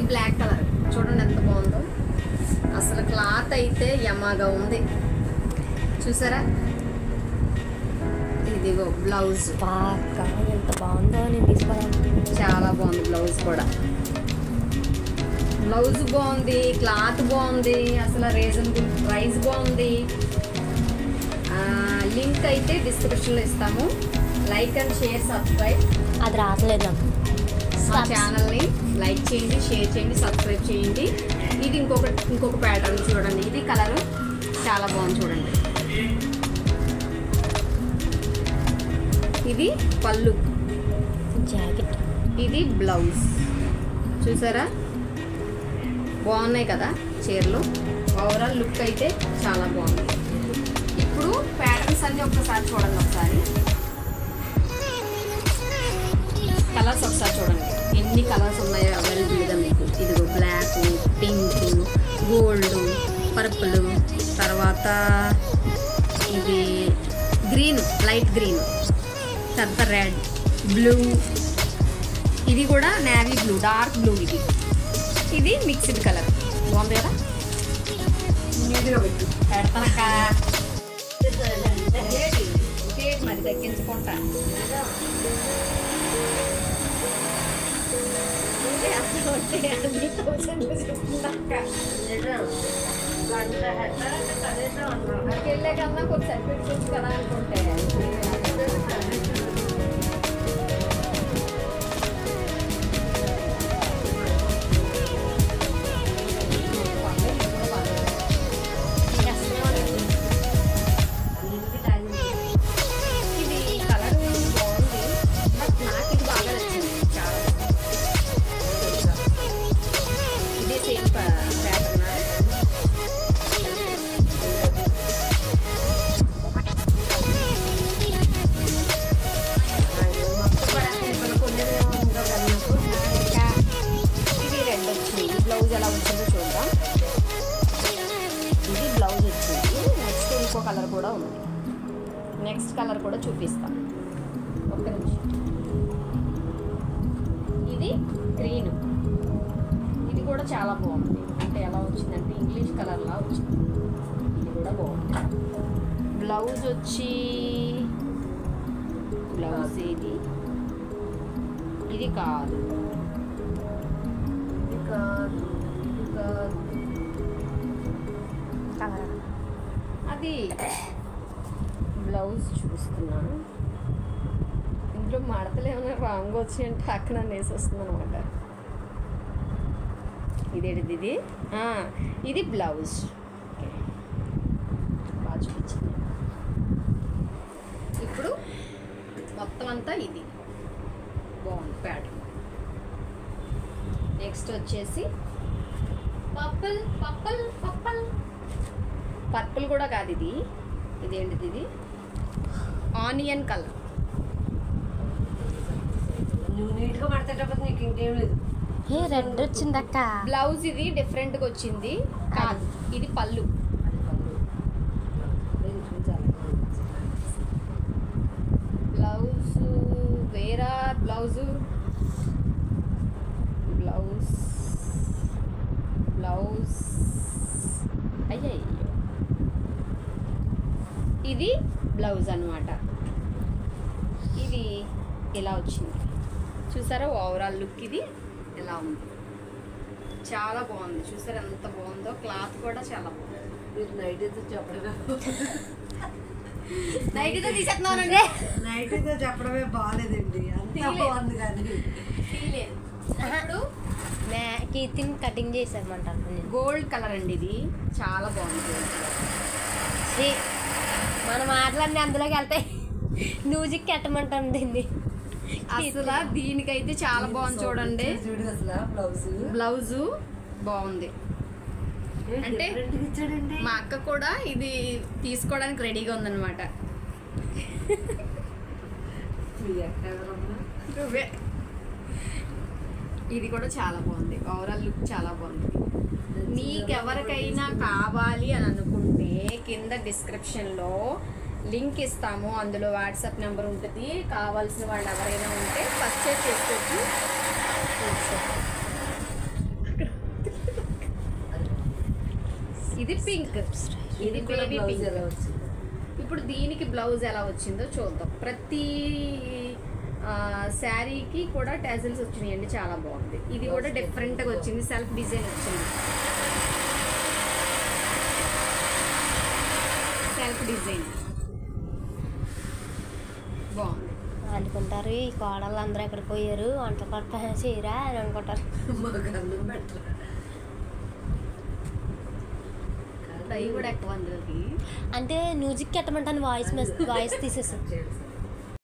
ఇది black colour చూడండి ఎంత బాగుందో. అసలు క్లాత్ అయితే యమాగా ఉంది చూసారా. ఇదిగో బ్లౌజ్ ఎంత బాగుందో నేను తీసుకోవాలి. చాలా బాగుంది బ్లౌజ్ కూడా. బ్లౌజ్ బాగుంది, క్లాత్ బాగుంది, అసలు రీజనబుల్ ప్రైస్ బాగుంది. లింక్ అయితే డిస్క్రిప్షన్లో ఇస్తాము. Like and share subscribe. అది రావట్లేదు మా ఛానల్ని లైక్ చేయండి, షేర్ చేయండి, సబ్స్క్రైబ్ చేయండి. ఇది ఇంకొక ప్యాటర్న్ చూడండి. ఇది కలర్ చాలా బాగుంది చూడండి. ఇది పళ్ళు, జాకెట్, ఇది బ్లౌజ్. చూసారా బాగున్నాయి కదా చీరలు. ఓవరాల్ లుక్ అయితే చాలా బాగుంది. ఇప్పుడు ప్యాటర్న్స్ అన్నీ ఒక్కసారి చూడండి. ఒకసారి కలర్స్ ఒకసారి చూడండి ఎన్ని కలర్స్ ఉన్నాయో అవైలబుల్గా మీకు. ఇదిగో బ్లాక్, పింక్, గోల్డ్, పర్పుల్, తర్వాత ఇది గ్రీన్, లైట్ గ్రీన్, తర్వాత రెడ్, బ్లూ, ఇది కూడా నేవీ బ్లూ, డార్క్ బ్లూ. ఇది మిక్స్డ్ కలర్ బాగుంది కదా. పెడతానక్క మరి దక్కించుకుంటా. వెళ్ళే కన్నా కొంచెం సరిపెట్టుకోవచ్చు కదా అనుకుంటే. బ్లౌజ్ ఎలా వచ్చిందో చూద్దాం. ఇది బ్లౌజ్ వచ్చింది. నెక్స్ట్ ఇంకో కలర్ కూడా ఉంది. నెక్స్ట్ కలర్ కూడా చూపిస్తాం. ఒక్క నిమిషం. ఇది గ్రీన్. ఇది కూడా చాలా బాగుంది. అంటే ఎలా వచ్చిందంటే ఇంగ్లీష్ కలర్లా వచ్చింది. ఇది కూడా బాగుంది. బ్లౌజ్ వచ్చి బ్లౌజ్ ఇది కాదు, అది బ్లౌజ్ చూస్తున్నాను. ఇంట్లో మడతలు ఏమైనా రాంగ్ వచ్చి అంటే అక్కడ వేసి వస్తుంది అనమాట. ఇదేంటిది ఇది? ఇది బ్లౌజ్. బాగా చూపించింది. ఇప్పుడు మొత్తం అంతా ఇది బాగుంది ప్యాటర్న్. నెక్స్ట్ వచ్చేసి పర్పుల్ కూడా కాదు ఇది. ఇదేంటిది? ఇది ఆనియన్ కలర్. నువ్వు నీట్గా పడతాడు నీకు ఇంకేం లేదు. రెడ్ వచ్చింది అక్క. బ్లౌజ్ ఇది డిఫరెంట్గా వచ్చింది కాదు, ఇది పళ్ళు. బ్లౌజ్ వేరా బ్లౌజు బ్లౌజ్ అయ్యో ఇది బ్లౌజ్ అన్నమాట. ఇది ఇలా వచ్చింది చూసారా. ఓవరాల్ లుక్ ఇది ఎలా ఉంది, చాలా బాగుంది. చూసారా ఎంత బాగుందో. క్లాత్ కూడా చాలా బాగుంది. మీరు నైట్ అయితే చెప్పడమే నైట్తో తీసేస్తున్నానండి. నైట్ అయితే చెప్పడమే బాగాలేదండి. అంతా బాగుంది కానీ తీయలేదు. ఇప్పుడు కీర్తిని కటింగ్ చేసామంటాను. గోల్డ్ కలర్ అండి. ఇది చాలా బాగుంది. మన మాటలన్నీ అందులోకి వెళ్తాయి. మ్యూజిక్ కట్టమంటాను దీన్ని. అసలు దీనికైతే చాలా బాగుంది చూడండి. చూడు అసలు బ్లౌజు బాగుంది. అంటే మా అక్క కూడా ఇది తీసుకోవడానికి రెడీగా ఉందన్నమాట. ఇది కూడా చాలా బాగుంది. ఓవరాల్ లుక్ చాలా బాగుంది. మీకెవరికైనా కావాలి అని అనుకుంటే కింద డిస్క్రిప్షన్లో లింక్ ఇస్తాము. అందులో వాట్సాప్ నెంబర్ ఉంటుంది. కావాల్సిన వాళ్ళు ఎవరైనా ఉంటే పర్చేస్ చేసుకోవచ్చు. ఇది పింక్, ఇది కూడా బేబీ బ్లౌజ్ పింక్. ఎలా వచ్చింది? ఇప్పుడు దీనికి బ్లౌజ్ ఎలా వచ్చిందో చూద్దాం. ప్రతి శారీకి కూడా టాజిల్స్ వచ్చినాయండి, చాలా బాగుంది. ఇది కూడా డిఫరెంట్గా వచ్చింది, సెల్ఫ్ డిజైన్ వచ్చింది, సెల్ఫ్ డిజైన్ బాగుంది. అనుకుంటారు ఈ కోడళ్ళు అందరూ ఎక్కడ పోయారు, వంట పట్ట చేయరా అని అనుకుంటారు. మాకు అన్నం పెట్టరా? అవి కూడా ఎక్కువ అందులోకి అంటే మ్యూజిక్ ఎట్టమంటాను వాయిస్ తీసేసి చేయండి సార్.